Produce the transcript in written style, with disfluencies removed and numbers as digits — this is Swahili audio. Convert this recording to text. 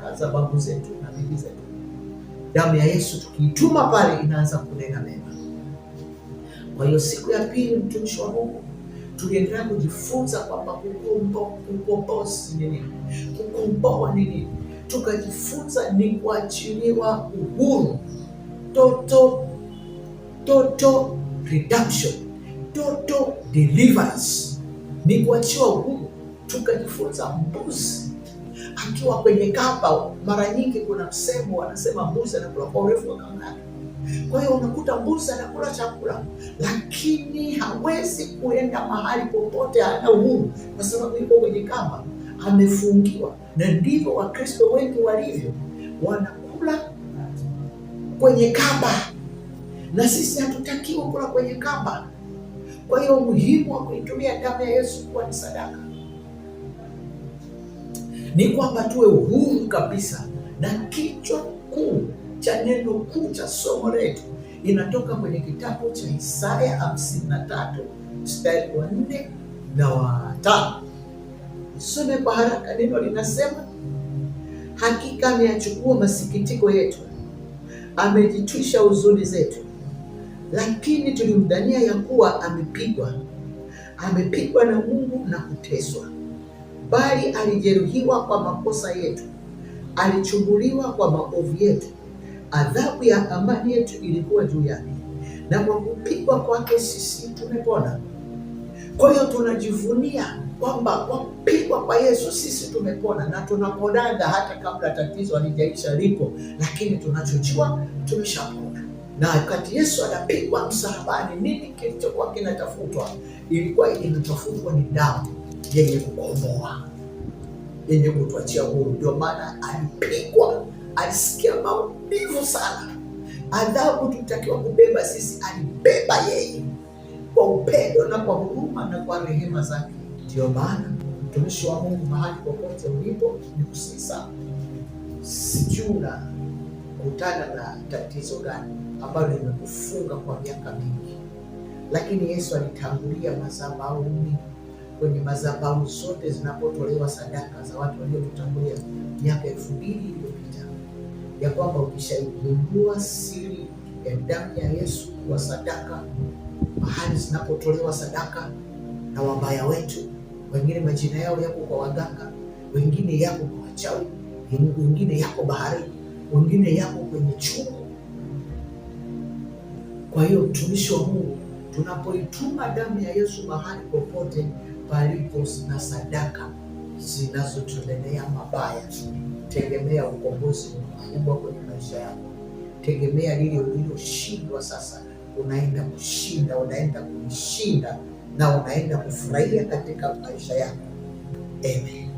sadaka za babu zetu na bibi zetu. Damu ya Yesu tukiituma pale inaanza kunena mema. Kwa hiyo siku ya pili, mtumishi wa Mungu, tuliendelea kujifunza kwamba kukombozi ni nini, kukomboa ni nini. Tukajifunza ni kuachiliwa uhuru, total redemption, total deliverance, ni kuachiwa uhuru. Tukajifunza mbuzi akiwa kwenye kamba. Mara nyingi kuna msemo wanasema mbuzi anakula kwa urefu wa kamba yake. Kwa hiyo unakuta mbuzi anakula chakula lakini hawezi kuenda mahali popote, hana uhuru kwa sababu yuko kwenye kamba, amefungiwa. Na ndivyo Wakristo wengi walivyo, wanakula kwenye kamba, na sisi hatutakiwa kula kwenye kamba. Kwa hiyo umuhimu wa kuitumia damu ya Yesu kuwa ni sadaka ni kwamba tuwe uhuru kabisa. Na kichwa kuu cha neno kuu cha somo letu inatoka kwenye kitabu cha Isaya 53 mstari wa 4 na wa 5. Nisome kwa haraka. Neno linasema, hakika ameyachukua masikitiko yetu, amejitwisha huzuni zetu, lakini tulimdhania ya kuwa amepigwa na Mungu na kuteswa. Bali alijeruhiwa kwa makosa yetu, alichubuliwa kwa maovu yetu. Adhabu ya amani yetu ilikuwa juu yake, na kwa kupigwa kwake sisi tumepona. Kwa hiyo tunajivunia kwamba kwa kupigwa kwa Yesu sisi tumepona, na tunaponaga hata kabla tatizo halijaisha lipo, lakini tunachojua tumeshapona. Na wakati Yesu anapigwa msalabani, nini kilichokuwa kinatafutwa? Ilikuwa inatafutwa ni damu yenye kukomboa, yenye kutuachia huru. Ndio maana alipigwa, alisikia maumivu sana. Adhabu tutakiwa kubeba sisi, alibeba yeye kwa upendo na kwa huruma na kwa rehema zake. Ndio maana mtumishi wa Mungu, mahali popote ulipo, ni kusisa, sijui unakutana na tatizo gani ambalo limekufunga kwa miaka mingi, lakini Yesu alitangulia madhabahuni. Kwenye madhabahu zote zinapotolewa sadaka za watu waliotutangulia miaka 2000 iliyopita, ya kwamba ukishaigundua siri ya damu ya Yesu kuwa sadaka, mahali zinapotolewa sadaka na wabaya wetu, wengine majina yao yako kwa waganga, wengine yako kwa wachawi, wengine yako bahari, wengine yako kwenye chungu. Kwa hiyo mtumishi wa Mungu, tunapoituma damu ya Yesu mahali popote palipo na sadaka zinazotuletea mabaya, tegemea ukombozi mkubwa kwenye maisha yako. Tegemea lile uliloshindwa sasa unaenda kushinda, unaenda kulishinda, na unaenda kufurahia katika maisha yako. Amen.